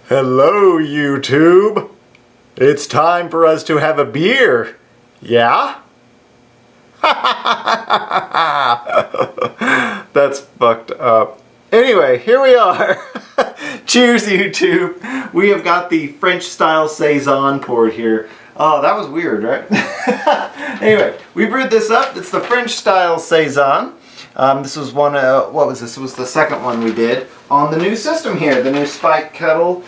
Hello, YouTube. It's time for us to have a beer. Yeah? That's fucked up. Anyway, here we are. Cheers, YouTube. We have got the French Style Saison poured here. Oh, that was weird, right? Anyway, we brewed this up. It's the French Style Saison. This was one, what was this? It was the second one we did on the new system here, the new Spike kettle,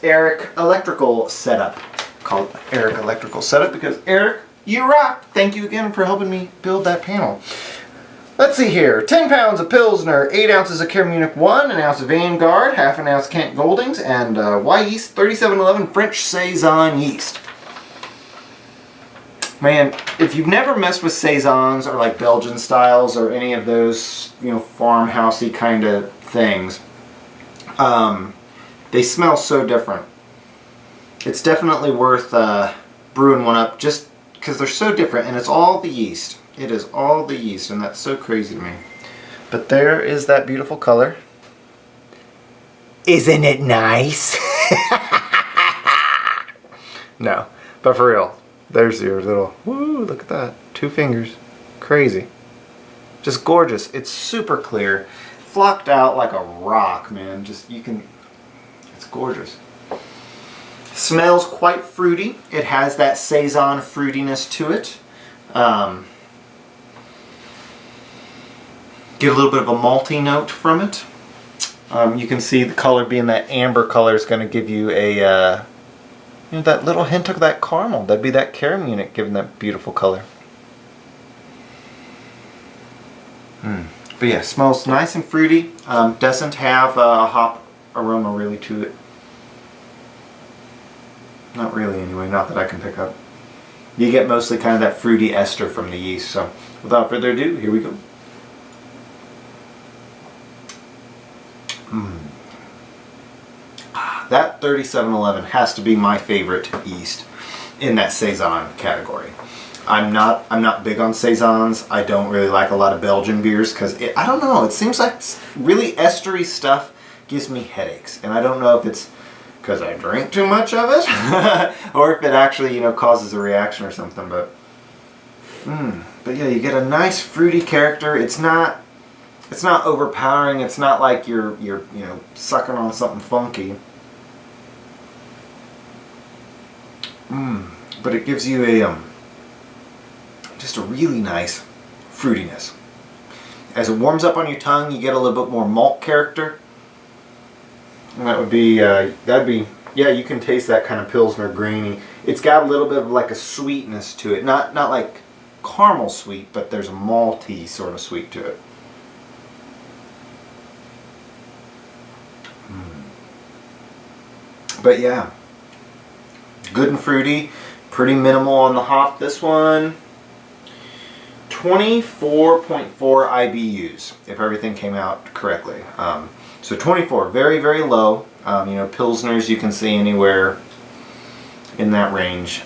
Erik electrical setup. Call it Erik electrical setup because Erik, you rock. Thank you again for helping me build that panel. Let's see here. 10 pounds of Pilsner, 8 ounces of Care Munich 1, an ounce of Vanguard, half an ounce Kent Goldings, and Y yeast 3711 French Saison yeast. Man, if you've never messed with Saisons or like Belgian styles or any of those, you know, farmhousey kind of things, they smell so different. It's definitely worth brewing one up just because they're so different, and it's all the yeast. It is all the yeast, and that's so crazy to me. But there is that beautiful color. Isn't it nice? No, but for real. There's your little, woo, look at that. 2 fingers. Crazy. Just gorgeous. It's super clear. Flocked out like a rock, man. Just, you can, it's gorgeous. Smells quite fruity. It has that Saison fruitiness to it. Get a little bit of a malty note from it. You can see the color being that amber color is going to give you a, you know, that little hint of that caramel. That'd be that Care Munich giving that beautiful color. But yeah, smells nice and fruity. Doesn't have a hop aroma really to it. Not really anyway, not that I can pick up. You get mostly kind of that fruity ester from the yeast. So without further ado, here we go. That 3711 has to be my favorite yeast in that Saison category. I'm not big on Saisons. I don't really like a lot of Belgian beers because I don't know, it seems like really estery stuff gives me headaches, and I don't know if it's because I drink too much of it or if it actually, you know, causes a reaction or something. But yeah, you get a nice fruity character. It's not overpowering. It's not like you're you know, sucking on something funky. But it gives you a just a really nice fruitiness. As it warms up on your tongue, you get a little bit more malt character. And that would be yeah, you can taste that kind of Pilsner grainy. It's got a little bit of like a sweetness to it. Not like caramel sweet, but there's a malty sort of sweet to it. But yeah, good and fruity, pretty minimal on the hop. This one, 24.4 IBUs, if everything came out correctly. So 24, very, very low. You know, Pilsners you can see anywhere in that range.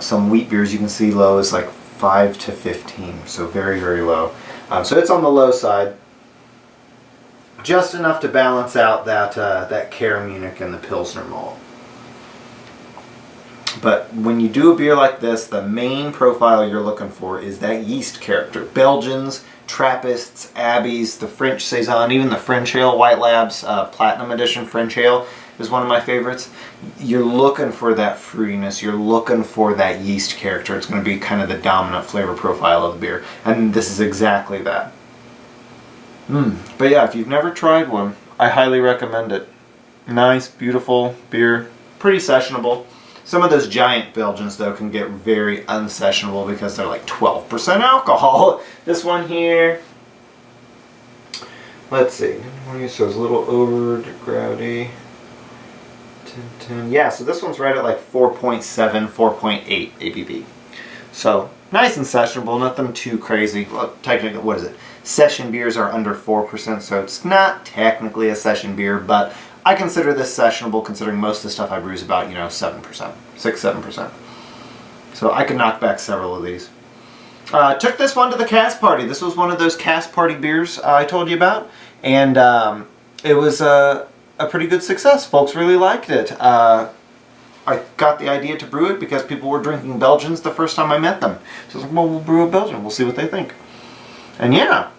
Some wheat beers you can see low is like 5 to 15, so very, very low. So it's on the low side. Just enough to balance out that Care Munich and the Pilsner malt. But when you do a beer like this, the main profile you're looking for is that yeast character. Belgians, Trappists, Abbeys, the French Saison, even the French Ale, White Labs Platinum Edition French Ale is one of my favorites. You're looking for that fruitiness. You're looking for that yeast character. It's going to be kind of the dominant flavor profile of the beer. And this is exactly that. But yeah, if you've never tried one, I highly recommend it. Nice, beautiful beer. Pretty sessionable. Some of those giant Belgians, though, can get very unsessionable because they're like 12% alcohol. This one here, let's see, so it's a little over gravity. 10. Yeah, so this one's right at like 4.7, 4.8 ABV. So nice and sessionable, nothing too crazy. Well, technically, what is it? Session beers are under 4%, so it's not technically a session beer, but I consider this sessionable considering most of the stuff I brew is about, you know, 7%, 6-7%. So I could knock back several of these. Took this one to the cast party. This was one of those cast party beers I told you about. And it was a pretty good success. Folks really liked it. I got the idea to brew it because people were drinking Belgians the first time I met them. So I was like, well, we'll brew a Belgian. We'll see what they think. And yeah,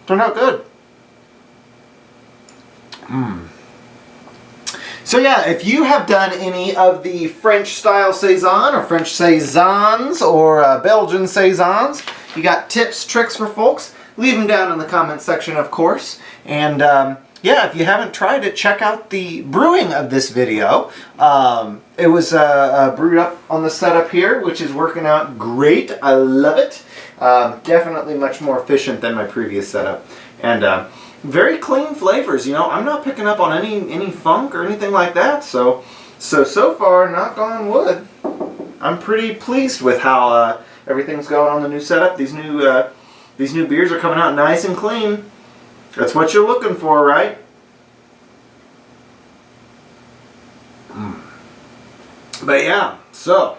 turned out good. So yeah, if you have done any of the French Style Saison or French Saisons or Belgian Saisons, you got tips, tricks for folks, leave them down in the comment section, of course. And yeah, if you haven't tried it, check out the brewing of this video. It was brewed up on the setup here, which is working out great. I love it. Definitely much more efficient than my previous setup. And very clean flavors, you know. I'm not picking up on any funk or anything like that. So far, knock on wood, I'm pretty pleased with how everything's going on the new setup. These new beers are coming out nice and clean. That's what you're looking for, right? But yeah, so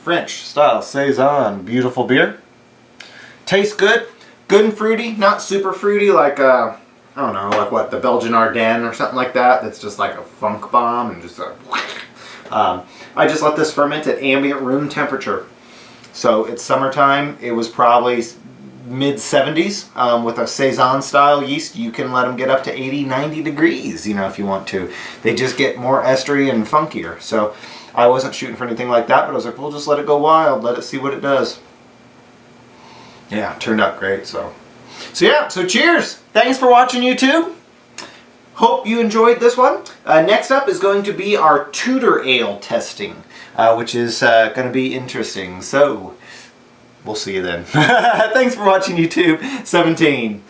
French Style Saison, beautiful beer. Tastes good, good and fruity, not super fruity like I don't know, like what, the Belgian Ardennes or something like that. That's just like a funk bomb and just a I just let this ferment at ambient room temperature. So it's summertime. It was probably mid-70s. With a saison-style yeast, you can let them get up to 80, 90 degrees, you know, if you want to. They just get more estery and funkier. So I wasn't shooting for anything like that, but I was like, we'll just let it go wild, let it see what it does. Yeah, it turned out great, so yeah, so cheers! Thanks for watching, YouTube. Hope you enjoyed this one. Next up is going to be our Tudor Ale testing, which is going to be interesting. So we'll see you then. Thanks for watching, YouTube. 17.